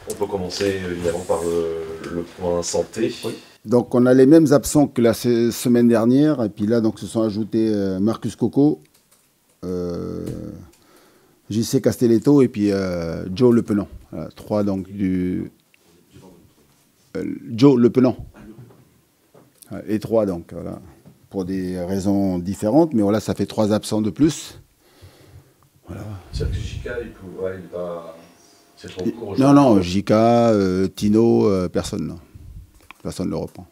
On peut commencer évidemment par le point santé. Oui. Donc on a les mêmes absents que la semaine dernière, et puis là donc se sont ajoutés Marcus Coco, JC Castelletto et puis Joe Le Penant. Voilà, trois donc du Joe Le Penant. Et trois donc voilà, pour des raisons différentes, mais voilà ça fait 3 absents de plus. Voilà. C'est-à-dire que JK il est pas. C'est trop court. Non, JK, Tino, personne non. Personne ne le reprend.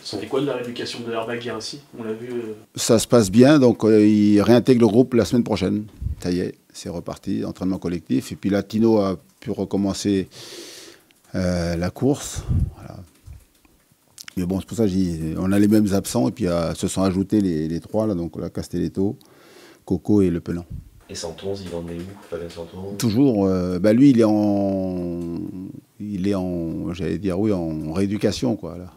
C'est quoi de la rééducation de l'airbag Guérassi? On l'a vu. Ça se passe bien, donc il réintègre le groupe la semaine prochaine. Ça y est, c'est reparti, entraînement collectif. Et puis là, Tino a pu recommencer la course. Voilà. Mais bon, c'est pour ça que on a les mêmes absents, et puis se sont ajoutés les 3, là, donc là, Castelletto, Coco et Le Penant. Et Santonze, il en est où, Fabien Santonze? Toujours, lui, il est en, j'allais dire, oui, en rééducation, quoi, là.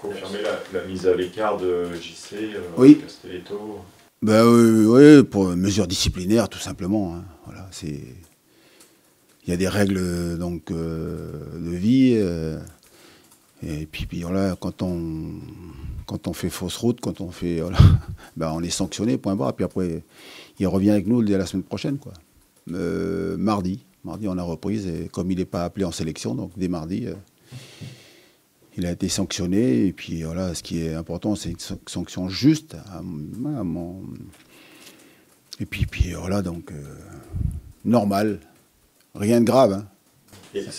Confirmer la mise à l'écart de JC, oui. Castelletto. Oui, pour mesure disciplinaire, tout simplement. Hein. Voilà, il y a des règles donc de vie, et puis voilà, quand on fait fausse route, quand on fait, voilà, on est sanctionné, point barre. Puis après, il revient avec nous dès la semaine prochaine, quoi. Mardi, on a reprise, et comme il n'est pas appelé en sélection, donc dès mardi. Il a été sanctionné, et puis voilà, ce qui est important, c'est une sanction juste. Et puis voilà, donc normal, rien de grave. Hein.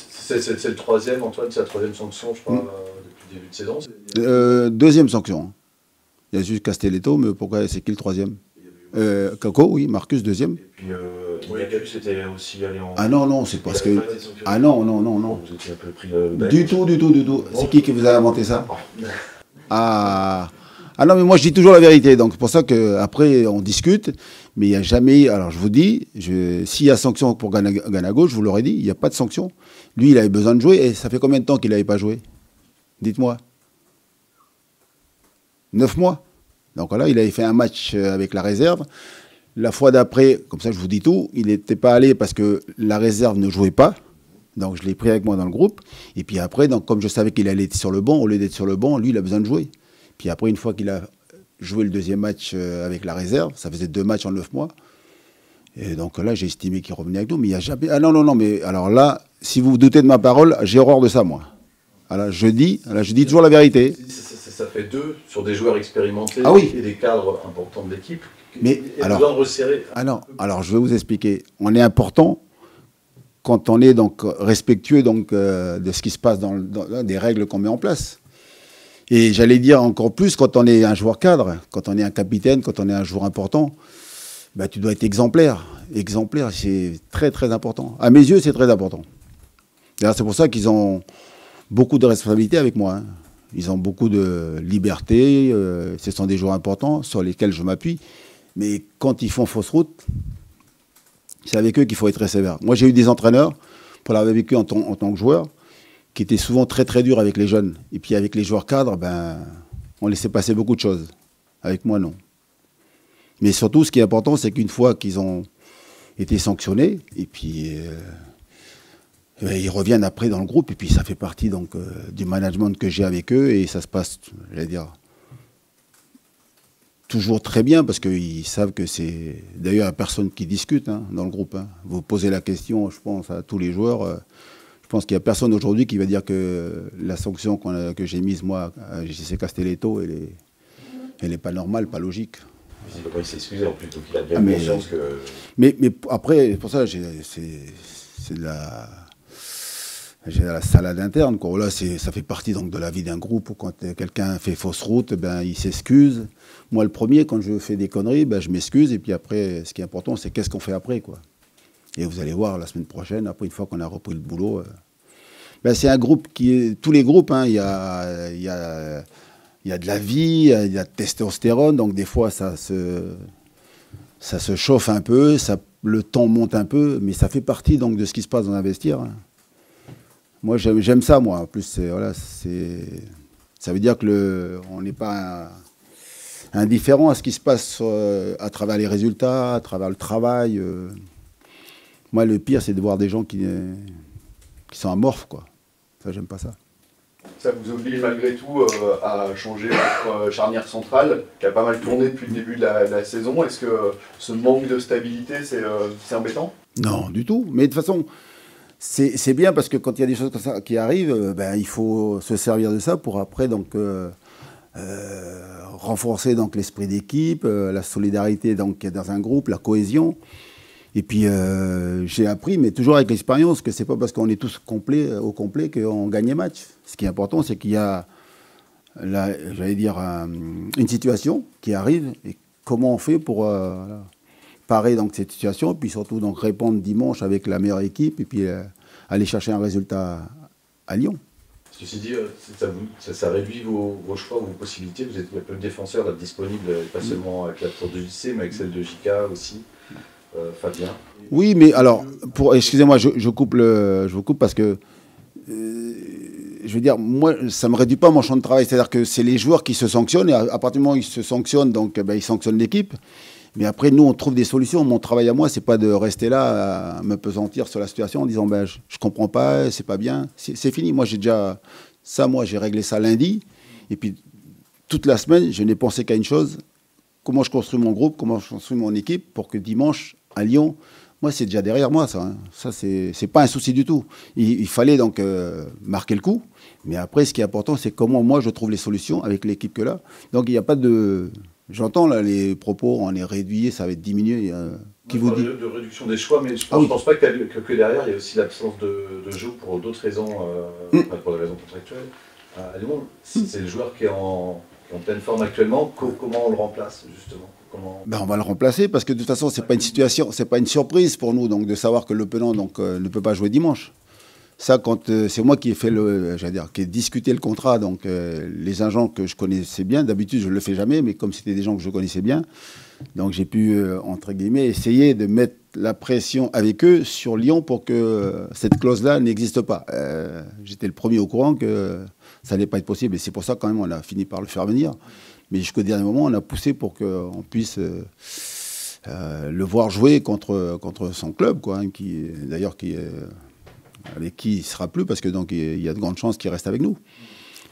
C'est le troisième, Antoine, c'est la troisième sanction, je crois, depuis le début de saison. Deuxième sanction. Il y a juste Castelletto, mais pourquoi c'est qui le troisième? Coco, oui, Marcus, deuxième. Et puis Marcus était aussi allé en... Ah non, c'est parce que... Ah non. Vous étiez un peu pris du tout. C'est qui vous a inventé ça? Ah non, mais moi je dis toujours la vérité, donc c'est pour ça qu'après on discute, mais il n'y a jamais... Alors je vous dis, s'il y a sanction pour Ganago, je vous l'aurais dit, il n'y a pas de sanction. Lui, il avait besoin de jouer, et ça fait combien de temps qu'il n'avait pas joué? Dites-moi. 9 mois. Donc là, il avait fait un match avec la réserve. La fois d'après, comme ça je vous dis tout, il n'était pas allé parce que la réserve ne jouait pas. Donc je l'ai pris avec moi dans le groupe. Et puis après, donc, comme je savais qu'il allait être sur le banc, au lieu d'être sur le banc, lui, il a besoin de jouer. Puis après, une fois qu'il a joué le deuxième match avec la réserve, ça faisait 2 matchs en 9 mois. Et donc là, j'ai estimé qu'il revenait avec nous. Mais il n'y a jamais... Ah non, mais alors là, si vous vous doutez de ma parole, j'ai horreur de ça, moi. Alors, je dis toujours la vérité. Ça fait 2 sur des joueurs expérimentés et des cadres importants de l'équipe. Mais alors, besoin de resserrer. Alors, je vais vous expliquer. On est important quand on est donc respectueux donc de ce qui se passe dans des règles qu'on met en place. Et j'allais dire encore plus quand on est un joueur cadre, quand on est un capitaine, quand on est un joueur important, tu dois être exemplaire. Exemplaire, c'est très très important. À mes yeux, c'est très important. D'ailleurs, c'est pour ça qu'ils ont beaucoup de responsabilités avec moi. Hein. Ils ont beaucoup de liberté. Ce sont des joueurs importants sur lesquels je m'appuie. Mais quand ils font fausse route, c'est avec eux qu'il faut être très sévère. Moi, j'ai eu des entraîneurs, pour l'avoir vécu en tant que joueur, qui étaient souvent très très durs avec les jeunes. Et puis avec les joueurs cadres, on laissait passer beaucoup de choses. Avec moi, non. Mais surtout, ce qui est important, c'est qu'une fois qu'ils ont été sanctionnés, et puis ils reviennent après dans le groupe, et puis ça fait partie donc du management que j'ai avec eux, et ça se passe, j'allais dire, toujours très bien, parce qu'ils savent que c'est... D'ailleurs, il n'y a personne qui discute dans le groupe. Hein. Vous posez la question, je pense, à tous les joueurs. Je pense qu'il n'y a personne aujourd'hui qui va dire que la sanction que j'ai mise, moi, à JC Castelletto, elle n'est pas normale, pas logique. Visiblement, il s'est excusé en plus, donc il a bien conscience que... Mais après, pour ça, c'est de la... J'ai la salade interne, quoi. Là, ça fait partie donc de la vie d'un groupe où quand quelqu'un fait fausse route, il s'excuse. Moi, le premier, quand je fais des conneries, je m'excuse. Et puis après, ce qui est important, c'est qu'est-ce qu'on fait après, quoi. Et vous allez voir, la semaine prochaine, après, une fois qu'on a repris le boulot, c'est un groupe qui est... Tous les groupes, il y a de la vie, il y a de testostérone. Donc des fois, ça se chauffe un peu, le ton monte un peu. Mais ça fait partie donc de ce qui se passe dans un vestiaire. Hein. Moi, j'aime ça, moi. En plus, ça veut dire qu'on n'est pas indifférent à ce qui se passe à travers les résultats, à travers le travail. Moi, le pire, c'est de voir des gens qui sont amorphes, quoi. Ça, j'aime pas ça. Ça vous oblige malgré tout à changer votre charnière centrale, qui a pas mal tourné depuis le début de la saison. Est-ce que ce manque de stabilité, c'est embêtant? Non, du tout. Mais de toute façon, c'est bien parce que quand il y a des choses comme ça qui arrivent, ben, il faut se servir de ça pour après donc, renforcer donc, l'esprit d'équipe, la solidarité donc, dans un groupe, la cohésion. Et puis, j'ai appris, mais toujours avec l'expérience, que c'est pas parce qu'on est tous au complet qu'on gagne les matchs. Ce qui est important, c'est qu'il y a, j'allais dire, une situation qui arrive, et comment on fait pour parer donc, cette situation, et puis surtout donc, répondre dimanche avec la meilleure équipe, et puis aller chercher un résultat à Lyon. Ceci dit, ça réduit vos choix, vos possibilités. Vous êtes le défenseur d'être disponible, pas seulement avec la tour de JC, mais avec celle de JK aussi. Fabien. Oui, mais alors, excusez-moi, je vous coupe parce que, je veux dire, moi, ça ne me réduit pas mon champ de travail. C'est-à-dire que c'est les joueurs qui se sanctionnent, et à partir du moment où ils se sanctionnent, donc, ben, ils sanctionnent l'équipe. Mais après, nous, on trouve des solutions. Mon travail à moi, c'est pas de rester là à me pesantir sur la situation en disant, ben, je comprends pas, c'est pas bien. C'est fini. Moi, j'ai réglé ça lundi. Et puis, toute la semaine, je n'ai pensé qu'à une chose. Comment je construis mon groupe, comment je construis mon équipe pour que dimanche, à Lyon, moi, c'est déjà derrière moi, ça. Hein. Ça, c'est pas un souci du tout. Il fallait donc marquer le coup. Mais après, ce qui est important, c'est comment moi, je trouve les solutions avec l'équipe que là. Donc, il n'y a pas de... J'entends là les propos, on est réduit, ça va être diminué. Qui vous dit de réduction des choix, mais je ne pense pas que derrière, il y a aussi l'absence de jeu pour d'autres raisons, pour des raisons contractuelles. À Lyon, c'est le joueur qui est en pleine forme actuellement. Comment on le remplace, justement? Ben, on va le remplacer parce que de toute façon, c'est pas une situation, c'est pas une surprise pour nous donc, de savoir que Le Penant donc, ne peut pas jouer dimanche. Ça, quand c'est moi qui ai fait qui ai discuté le contrat, donc les agents que je connaissais bien, d'habitude je ne le fais jamais, mais comme c'était des gens que je connaissais bien, donc j'ai pu, entre guillemets, essayer de mettre la pression avec eux sur Lyon pour que cette clause-là n'existe pas. J'étais le premier au courant que ça n'allait pas être possible, et c'est pour ça quand même on a fini par le faire venir. Mais jusqu'au dernier moment, on a poussé pour qu'on puisse le voir jouer contre son club, quoi, hein, avec qui il ne sera plus, parce que donc il y a de grandes chances qu'il reste avec nous.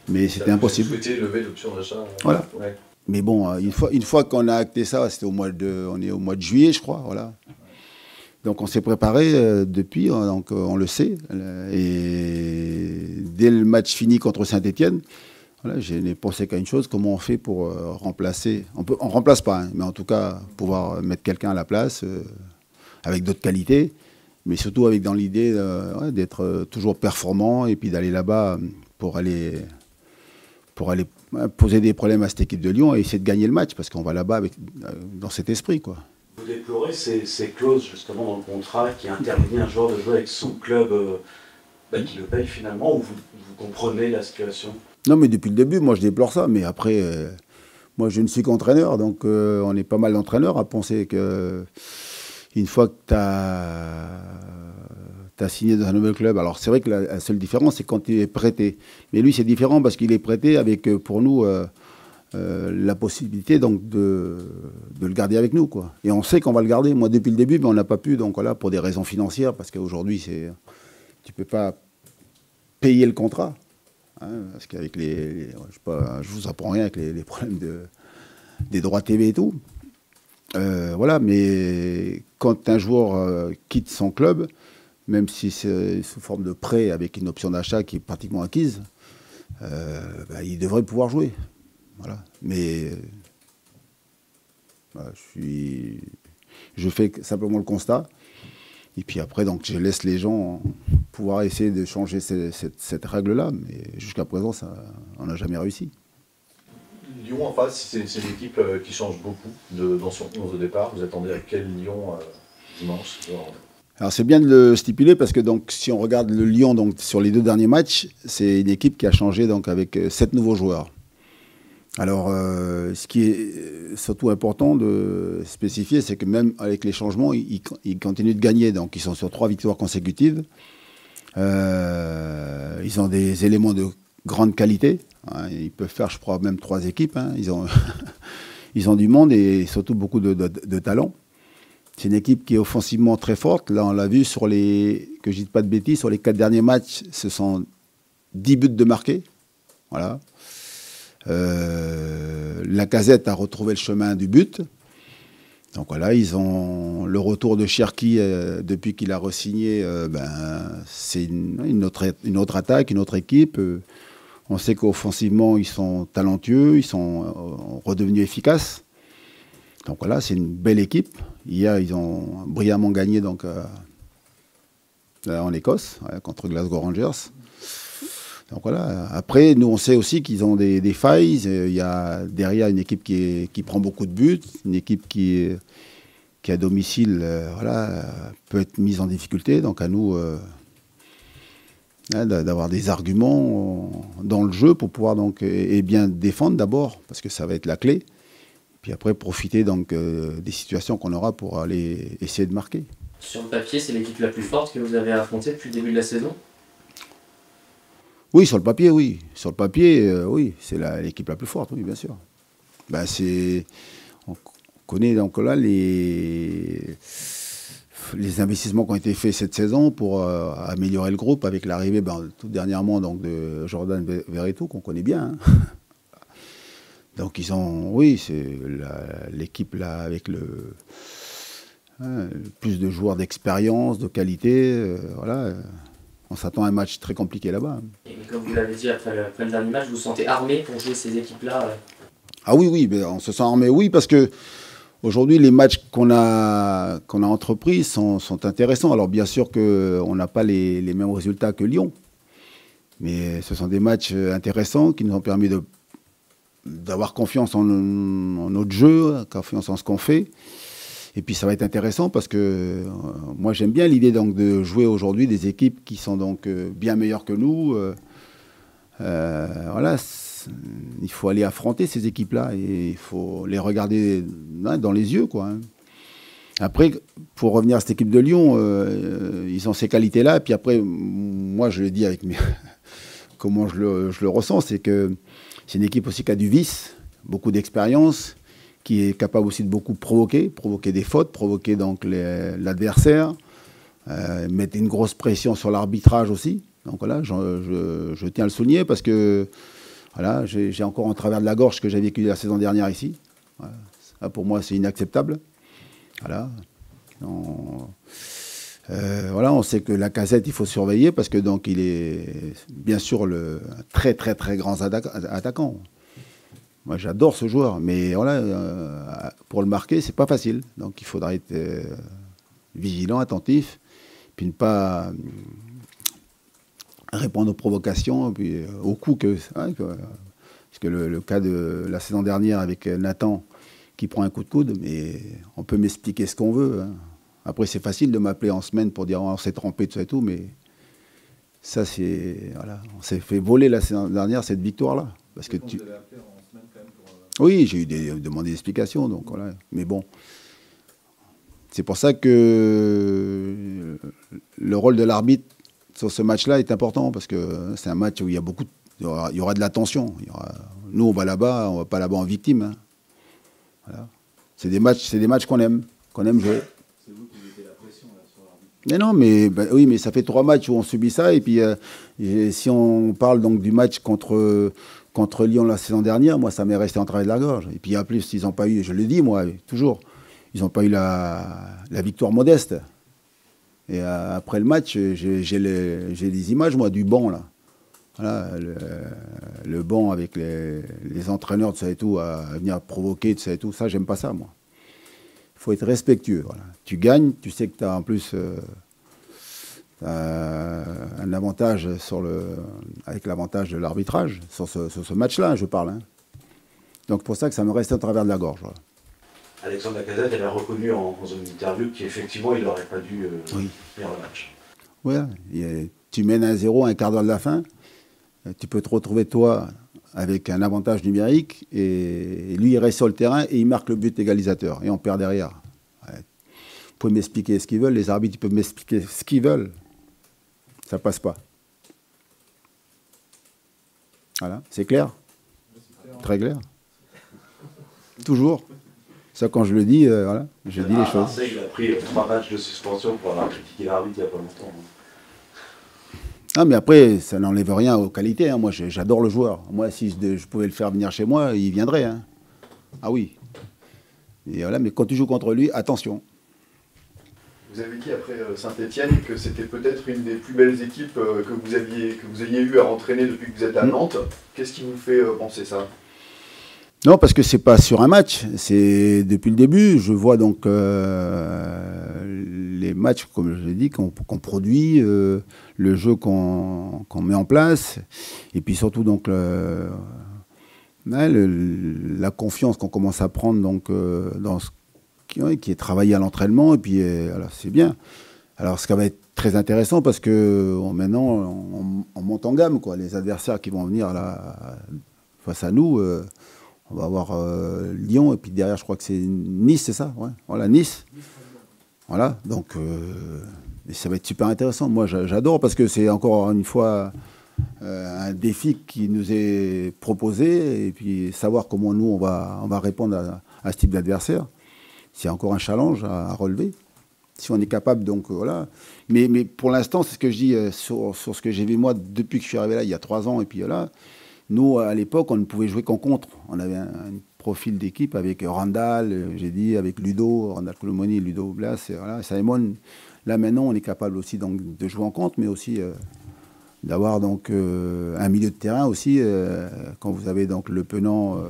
Mais c'était impossible. Vous souhaitez lever l'option d'achat. Voilà. Ouais. Mais bon, une fois qu'on a acté ça, c'était on est au mois de juillet, je crois, voilà. Donc on s'est préparé depuis, donc on le sait. Et dès le match fini contre Saint-Étienne, voilà, je n'ai pensé qu'à une chose, comment on fait pour remplacer. On ne remplace pas, hein, mais en tout cas, pouvoir mettre quelqu'un à la place avec d'autres qualités, mais surtout avec dans l'idée d'être toujours performant et puis d'aller là-bas pour aller poser des problèmes à cette équipe de Lyon et essayer de gagner le match, parce qu'on va là-bas dans cet esprit, quoi. Vous déplorez ces clauses justement dans le contrat qui interdit un joueur de jouer avec son club qui le paye finalement, ou vous comprenez la situation? Non, mais depuis le début, moi je déplore ça, mais après, moi je ne suis qu'entraîneur, donc on est pas mal d'entraîneurs à penser que une fois que tu as signé dans un nouvel club, alors c'est vrai que la seule différence, c'est quand il est prêté. Mais lui, c'est différent parce qu'il est prêté avec, pour nous, la possibilité donc, de le garder avec nous, quoi. Et on sait qu'on va le garder. Moi, depuis le début, mais on n'a pas pu, donc voilà, pour des raisons financières, parce qu'aujourd'hui, tu ne peux pas payer le contrat. Hein, parce qu'avec je vous apprends rien avec les problèmes des droits TV et tout. Voilà, mais quand un joueur quitte son club, même si c'est sous forme de prêt avec une option d'achat qui est pratiquement acquise, il devrait pouvoir jouer. Voilà. Mais je fais simplement le constat. Et puis après, donc, je laisse les gens pouvoir essayer de changer cette règle-là. Mais jusqu'à présent, on n'a jamais réussi. Lyon en face, c'est une équipe qui change beaucoup dans son 11 au départ. Vous attendez à quel Lyon dimanche? Alors c'est bien de le stipuler parce que donc, si on regarde le Lyon donc, sur les 2 derniers matchs, c'est une équipe qui a changé donc, avec 7 nouveaux joueurs. Alors ce qui est surtout important de spécifier, c'est que même avec les changements, ils continuent de gagner. Donc ils sont sur 3 victoires consécutives. Ils ont des éléments de grande qualité. Hein, ils peuvent faire, je crois, même 3 équipes. Hein. Ils ont du monde et surtout beaucoup de talent. C'est une équipe qui est offensivement très forte. Là, on l'a vu sur que je ne dise pas de bêtises, sur les 4 derniers matchs, ce sont 10 buts de marqués. Voilà. Lacazette a retrouvé le chemin du but. Donc voilà, ils ont le retour de Cherki depuis qu'il a re-signé. C'est une autre attaque, une autre équipe. On sait qu'offensivement, ils sont talentueux, ils sont redevenus efficaces. Donc voilà, c'est une belle équipe. Hier, ils ont brillamment gagné donc, en Écosse, contre Glasgow Rangers. Donc voilà. Après, nous, on sait aussi qu'ils ont des failles. Il y a derrière une équipe qui prend beaucoup de buts, une équipe qui à domicile peut être mise en difficulté. Donc à nous d'avoir des arguments dans le jeu pour pouvoir donc, et bien défendre d'abord, parce que ça va être la clé. Puis après, profiter donc, des situations qu'on aura pour aller essayer de marquer. Sur le papier, c'est l'équipe la plus forte que vous avez affrontée depuis le début de la saison? Oui, sur le papier, oui. Sur le papier, oui, c'est l'équipe la plus forte, oui, bien sûr. On connaît donc là les investissements qui ont été faits cette saison pour améliorer le groupe avec l'arrivée, tout dernièrement, donc, de Jordan Verretou, qu'on connaît bien. Hein. Donc ils ont, oui, c'est l'équipe là avec plus de joueurs d'expérience, de qualité, voilà. On s'attend à un match très compliqué là-bas. Et comme vous l'avez dit après le dernier match, vous vous sentez armé pour jouer ces équipes-là? Ah oui, on se sent armé, oui, parce que aujourd'hui les matchs qu'on a entrepris sont intéressants. Alors bien sûr qu'on n'a pas les mêmes résultats que Lyon, mais ce sont des matchs intéressants qui nous ont permis d'avoir confiance en notre jeu, confiance en ce qu'on fait. Et puis ça va être intéressant parce que moi j'aime bien l'idée donc de jouer aujourd'hui des équipes qui sont donc bien meilleures que nous. Voilà, il faut aller affronter ces équipes-là et il faut les regarder dans les yeux, quoi. Hein. Après, pour revenir à cette équipe de Lyon, ils ont ces qualités-là. Et puis après, moi je le dis avec comment je le ressens, c'est que c'est une équipe aussi qui a du vice, beaucoup d'expérience, qui est capable aussi de beaucoup provoquer des fautes, provoquer donc l'adversaire, mettre une grosse pression sur l'arbitrage aussi. Donc voilà, je tiens à le souligner parce que voilà, j'ai encore en travers de la gorge ce que j'ai vécu la saison dernière ici. Voilà. Ça, pour moi, c'est inacceptable. Voilà. Voilà, on sait que Lacazette, il faut surveiller parce que donc il est bien sûr un très très très grand attaquant. Moi, j'adore ce joueur, mais voilà, pour le marquer, c'est pas facile. Donc, il faudra être vigilant, attentif, puis ne pas répondre aux provocations, puis aux coups parce que le cas de la saison dernière avec Nathan qui prend un coup de coude, mais on peut m'expliquer ce qu'on veut. Hein. Après, c'est facile de m'appeler en semaine pour dire on s'est trompé, tout ça et tout, mais ça, c'est voilà, on s'est fait voler la saison dernière cette victoire-là, parce que tu. Oui, j'ai eu demandé des explications, donc voilà. Mais bon, c'est pour ça que le rôle de l'arbitre sur ce match-là est important, parce que c'est un match où il y aura de la tension. Nous, on va là-bas, on va pas là-bas en victime. Hein. Voilà. C'est des matchs qu'on aime jouer. C'est vous qui mettez la pression là, sur l'arbitre. Mais non, oui, mais ça fait 3 matchs où on subit ça, et puis si on parle donc du match contre Lyon la saison dernière, moi, ça m'est resté en travers de la gorge. Et puis, en plus, ils n'ont pas eu, je le dis, moi, toujours, ils n'ont pas eu la victoire modeste. Et après le match, j'ai des images, moi, du banc, là. Voilà, le banc avec les entraîneurs, tout ça et tout, à venir provoquer, tout ça et tout. Ça, j'aime pas ça, moi. Il faut être respectueux. Voilà. Tu gagnes, tu sais que tu as en plus un avantage avec l'avantage de l'arbitrage sur ce match-là, je parle. Hein. Donc pour ça que ça me reste à travers de la gorge. Voilà. Alexandre Lacazette, elle a reconnu en une interview qu'effectivement il n'aurait pas dû faire le match. Ouais, tu mènes 1-0 à un quart d'heure de la fin, tu peux te retrouver toi avec un avantage numérique et lui il reste sur le terrain et il marque le but égalisateur et on perd derrière. Ouais. Vous pouvez m'expliquer ce qu'ils veulent, les arbitres ils peuvent m'expliquer ce qu'ils veulent. Ça passe pas. Voilà, c'est clair. Très clair. Toujours. Ça, quand je le dis, voilà, je dis les choses. Marseille, il a pris 3 matchs de suspension pour avoir critiqué l'arbitre il n'y a pas longtemps. Ah, mais après, ça n'enlève rien aux qualités. Hein. Moi, j'adore le joueur. Moi, si je pouvais le faire venir chez moi, il viendrait. Hein. Ah oui. Et voilà, mais quand tu joues contre lui, attention. Vous avez dit après Saint-Etienne que c'était peut-être une des plus belles équipes que vous ayez eu à entraîner depuis que vous êtes à Nantes. Qu'est-ce qui vous fait penser ça? Non, parce que c'est pas sur un match, c'est depuis le début. Je vois donc les matchs, comme je l'ai dit, qu'on produit, le jeu qu'on met en place, et puis surtout donc la confiance qu'on commence à prendre donc dans ce qui est travaillé à l'entraînement, et puis voilà, c'est bien. Alors, ce qui va être très intéressant, parce que maintenant on monte en gamme, quoi. Les adversaires qui vont venir là face à nous. On va avoir Lyon, et puis derrière, je crois que c'est Nice, c'est ça? Ouais. Voilà, Nice. Voilà, donc ça va être super intéressant. Moi, j'adore, parce que c'est encore une fois un défi qui nous est proposé, et puis savoir comment nous, on va répondre à ce type d'adversaire. C'est encore un challenge à relever. Si on est capable, donc voilà. Mais pour l'instant, c'est ce que je dis sur ce que j'ai vu moi depuis que je suis arrivé là, il y a 3 ans, et puis voilà. Nous, à l'époque, on ne pouvait jouer qu'en contre. On avait un profil d'équipe avec Randall, j'ai dit, avec Ludo, Randall Colomoni, Ludo Blas, et voilà, Simon. Là, maintenant, on est capable aussi donc, de jouer en contre, mais aussi d'avoir donc un milieu de terrain aussi. Quand vous avez donc le Penant,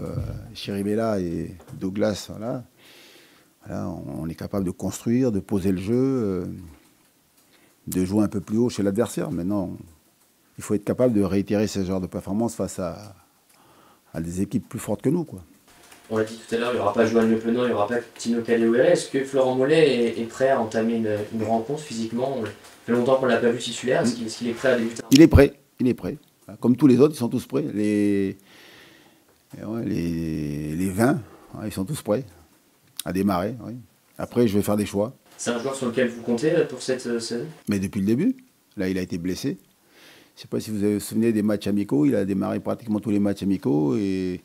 Chiribella et Douglas, voilà, on est capable de construire, de poser le jeu, de jouer un peu plus haut chez l'adversaire. Maintenant, il faut être capable de réitérer ce genre de performance face à des équipes plus fortes que nous, quoi. On l'a dit tout à l'heure, il n'y aura pas Joanne Le Penant, il n'y aura pas Tino Kadewere. Est-ce que Florent Mollet est prêt à entamer une rencontre physiquement? Ça fait longtemps qu'on ne l'a pas vu titulaire. Est-ce qu'il est prêt à débuter? Il est prêt, il est prêt. Comme tous les autres, ils sont tous prêts. Les 20, ils sont tous prêts à démarrer. Ouais. Après, je vais faire des choix. C'est un joueur sur lequel vous comptez pour cette saison? Mais depuis le début, là, il a été blessé. Je ne sais pas si vous vous souvenez des matchs amicaux. Il a démarré pratiquement tous les matchs amicaux et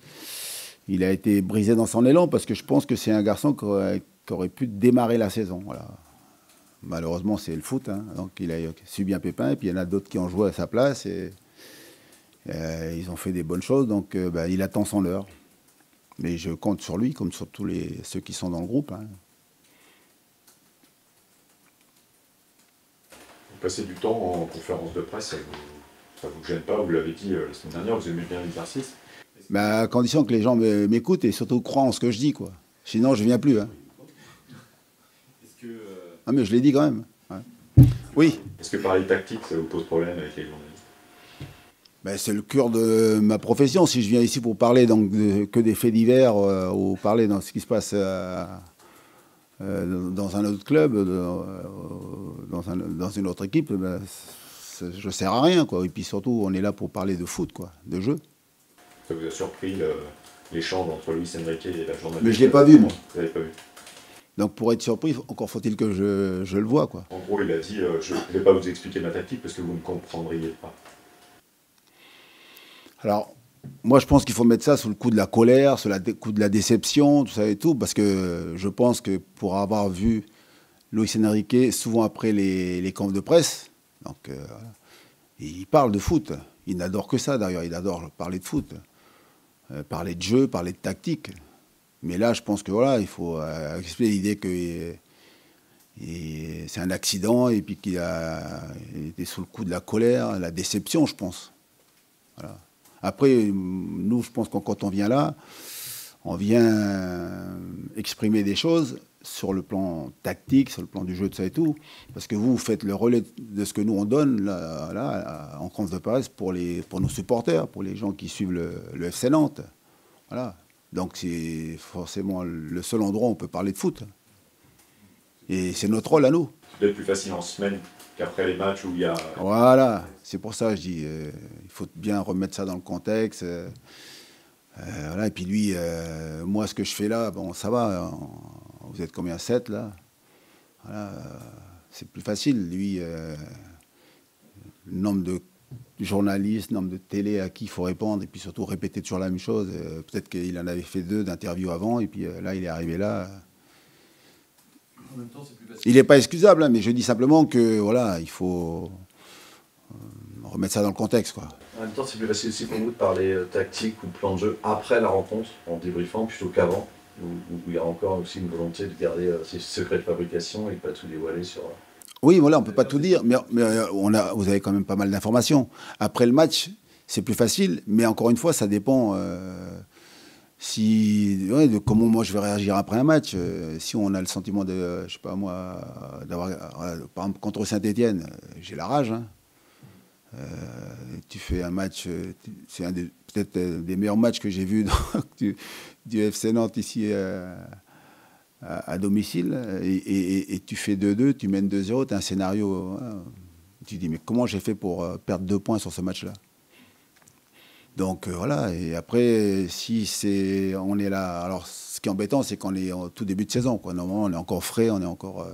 il a été brisé dans son élan, parce que je pense que c'est un garçon qui aurait pu démarrer la saison. Voilà. Malheureusement, c'est le foot. Hein. Donc, il a subi un pépin, et puis il y en a d'autres qui ont joué à sa place. Et ils ont fait des bonnes choses. Donc, il attend son heure. Mais je compte sur lui, comme sur tous ceux qui sont dans le groupe. Hein. Vous passez du temps en conférence de presse, ça vous gêne pas? Vous l'avez dit la semaine dernière, vous aimez bien l'exercice. À condition que les gens m'écoutent et surtout croient en ce que je dis, quoi. Sinon, je ne viens plus. Hein. Ah, mais je l'ai dit quand même. Ouais. Oui. Est-ce que parler tactique, ça vous pose problème avec les journalistes? C'est le cœur de ma profession. Si je viens ici pour parler donc, que des faits divers ou parler dans ce qui se passe dans un autre club, dans une autre équipe, je ne sers à rien, quoi. Et puis surtout, on est là pour parler de foot, quoi, de jeu. Ça vous a surpris l'échange entre Luis Enrique et la journaliste? Mais je ne l'ai pas vu, moi. Vous l'avez pas vu? Donc pour être surpris, encore faut-il que je le vois, quoi. En gros, il a dit je ne vais pas vous expliquer ma tactique parce que vous ne comprendriez pas. Alors, moi, je pense qu'il faut mettre ça sous le coup de la colère, sous le coup de la déception, tout ça et tout, parce que je pense que pour avoir vu Luis Enrique, souvent après les confs de presse, donc, il parle de foot. Il n'adore que ça, d'ailleurs. Il adore parler de foot. Parler de jeu, parler de tactique. Mais là, je pense que voilà, il faut expliquer l'idée que c'est un accident et puis qu'il a été sous le coup de la colère, la déception, je pense. Voilà. Après, nous, je pense que quand on vient là, on vient exprimer des choses sur le plan tactique, sur le plan du jeu, de ça et tout. Parce que vous faites le relais de ce que nous, on donne là, en conférence de presse pour nos supporters, pour les gens qui suivent le FC Nantes. Voilà. Donc c'est forcément le seul endroit où on peut parler de foot. Et c'est notre rôle à nous. C'est peut-être plus facile en semaine qu'après les matchs où il y a... Voilà, c'est pour ça que je dis, il faut bien remettre ça dans le contexte. Voilà. Et puis lui, moi, ce que je fais là, bon, ça va, vous êtes combien, 7 là? Voilà, c'est plus facile. Lui, le nombre de de journalistes, nombre de télé à qui il faut répondre, et puis surtout répéter toujours la même chose. Peut-être qu'il en avait fait 2 d'interviews avant, et puis là, il est arrivé là. En même temps, c'est plus facile. Il n'est pas excusable, hein, mais je dis simplement que voilà, il faut remettre ça dans le contexte, quoi. En même temps, c'est plus facile aussi pour vous de parler tactique ou plan de jeu après la rencontre, en débriefant, plutôt qu'avant, où il y a encore aussi une volonté de garder ces secrets de fabrication et de pas tout dévoiler sur... Oui, voilà, on ne peut pas tout dire, mais vous avez quand même pas mal d'informations. Après le match, c'est plus facile, mais encore une fois, ça dépend de comment moi je vais réagir après un match. Si on a le sentiment de, je sais pas moi, d'avoir, par exemple, contre Saint-Étienne, j'ai la rage. Hein. Tu fais un match, c'est peut-être des meilleurs matchs que j'ai vus du FC Nantes ici à domicile, et tu fais 2-2, tu mènes 2-0, tu as un scénario, tu dis mais comment j'ai fait pour perdre 2 points sur ce match-là? Donc voilà, et après, on est là, alors ce qui est embêtant, c'est qu'on est au tout début de saison, quoi. Normalement, on est encore frais, on est encore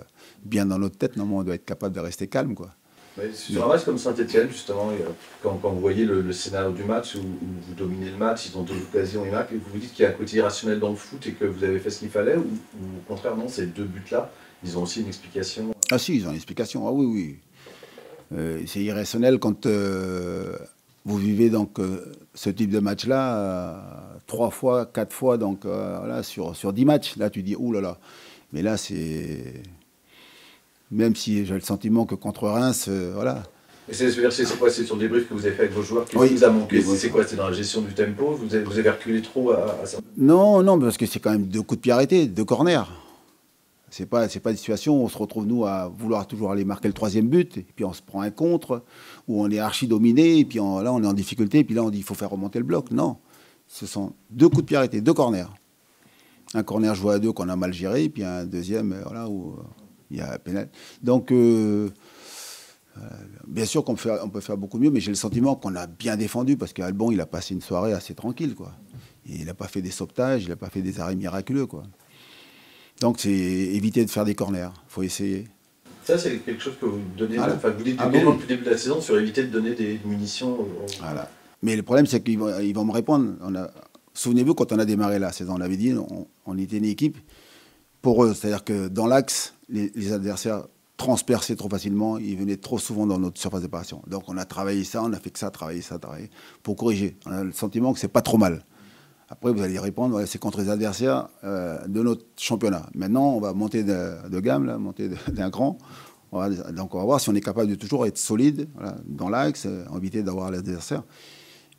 bien dans notre tête, normalement, on doit être capable de rester calme, quoi. Sur un match comme Saint-Etienne, justement, quand vous voyez le scénario du match, où vous dominez le match, ils ont 2 occasions, ils marquent, et vous vous dites qu'il y a un côté irrationnel dans le foot et que vous avez fait ce qu'il fallait, ou au contraire, non, ces 2 buts-là, ils ont aussi une explication? Ah si, ils ont une explication, ah oui, oui. C'est irrationnel quand vous vivez donc ce type de match-là 3 fois, 4 fois, donc voilà, sur 10 matchs. Là, tu dis, ouh là là. Mais là, c'est... Même si j'ai le sentiment que contre Reims, voilà. Et c'est quoi? C'est sur le débrief que vous avez fait avec vos joueurs? Qu'est-ce Oui. qui vous a manqué? Oui. C'est quoi? C'est dans la gestion du tempo? Vous avez reculé trop à ça? Non, parce que c'est quand même 2 coups de pied arrêtés, 2 corners. C'est pas une situation où on se retrouve, nous, à vouloir toujours aller marquer le 3e but, et puis on se prend un contre, où on est archi dominé, et puis là, on est en difficulté, et puis là, on dit il faut faire remonter le bloc. Non, ce sont 2 coups de pied arrêtés, 2 corners. Un corner joué à 2 qu'on a mal géré, et puis un deuxième, voilà, où il y a pénal. Donc, bien sûr qu'on peut faire beaucoup mieux, mais j'ai le sentiment qu'on a bien défendu, parce qu'Albon, il a passé une soirée assez tranquille, quoi. Et il n'a pas fait des sauvetages, il n'a pas fait des arrêts miraculeux, quoi. Donc, c'est éviter de faire des corners. Il faut essayer. Ça, c'est quelque chose que vous donnez, Voilà. enfin, vous dites Ah depuis bon, le début de la saison sur éviter de donner des munitions. Voilà. Mais le problème, c'est qu'ils vont me répondre. Souvenez-vous, quand on a démarré la saison, on avait dit on était une équipe pour eux. C'est-à-dire que dans l'axe, les adversaires transperçaient trop facilement. Ils venaient trop souvent dans notre surface d'opération. Donc, on a travaillé ça, on a fait que ça, travailler pour corriger. On a le sentiment que c'est pas trop mal. Après, vous allez répondre, ouais, c'est contre les adversaires de notre championnat. Maintenant, on va monter de gamme, là, monter d'un cran. Donc, on va voir si on est capable de toujours être solide, voilà, dans l'axe, éviter d'avoir l'adversaire.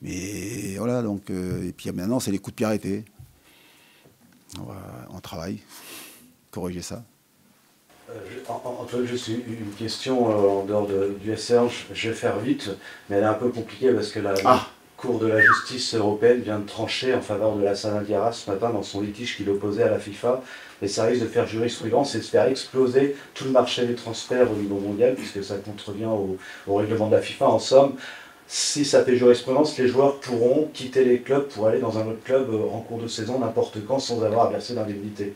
Mais voilà, donc, et puis maintenant, c'est les coups de pied arrêtés. On travaille, corriger ça. Antoine, juste une question en dehors du SR, je vais faire vite, mais elle est un peu compliquée parce que la Cour de la justice européenne vient de trancher en faveur de Lassana Diarra ce matin dans son litige qu'il opposait à la FIFA, et ça risque de faire jurisprudence et de faire exploser tout le marché des transferts au niveau mondial, puisque ça contrevient au règlement de la FIFA. En somme, si ça fait jurisprudence, les joueurs pourront quitter les clubs pour aller dans un autre club en cours de saison n'importe quand sans avoir à verser d'indemnité.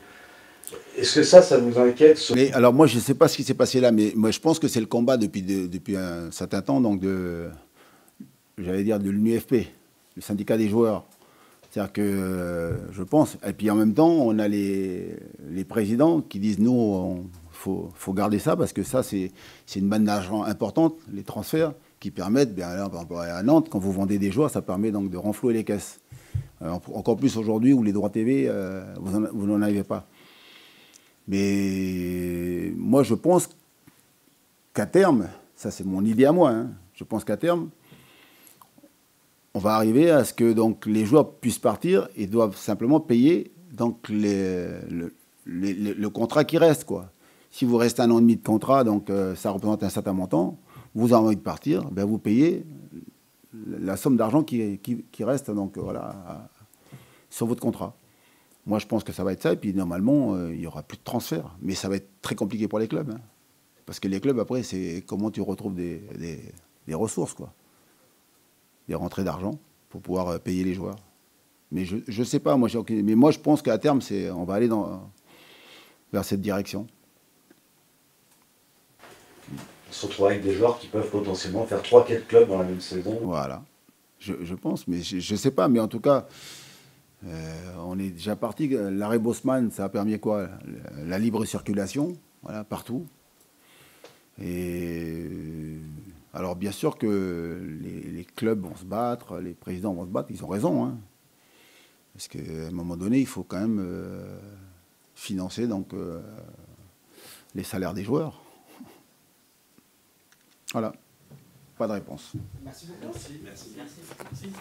Est-ce que ça vous inquiète? Mais alors moi, je ne sais pas ce qui s'est passé là, mais moi, je pense que c'est le combat depuis un certain temps, donc j'allais dire de l'UNIFP, le syndicat des joueurs. C'est-à-dire que je pense, et puis en même temps, on a les présidents qui disent nous, faut garder ça, parce que ça, c'est une manne d'argent importante, les transferts, qui permettent, bien là, par rapport à Nantes, quand vous vendez des joueurs, ça permet donc de renflouer les caisses. Encore plus aujourd'hui où les droits TV, vous n'en avez pas. Mais moi, je pense qu'à terme, ça c'est mon idée à moi, hein, je pense qu'à terme, on va arriver à ce que donc, les joueurs puissent partir et doivent simplement payer donc, le contrat qui reste, quoi. Si vous restez 1 an et demi de contrat, donc ça représente un certain montant, vous avez envie de partir, ben, vous payez la somme d'argent qui reste donc, voilà, sur votre contrat. Moi, je pense que ça va être ça, et puis normalement, il n'y aura plus de transfert. Mais ça va être très compliqué pour les clubs. Hein. Parce que les clubs, après, c'est comment tu retrouves des ressources, quoi. Des rentrées d'argent pour pouvoir payer les joueurs. Mais je ne sais pas, mais moi, je pense qu'à terme, on va aller vers cette direction. On se retrouve avec des joueurs qui peuvent potentiellement faire 3-4 clubs dans la même saison. Voilà, je pense, mais je ne sais pas, mais en tout cas, on est déjà parti. L'arrêt Bosman, ça a permis quoi? La libre circulation, voilà, partout. Et alors bien sûr que les clubs vont se battre, les présidents vont se battre, ils ont raison, hein. Parce qu'à un moment donné, il faut quand même financer donc, les salaires des joueurs. Voilà, pas de réponse. Merci beaucoup. Merci.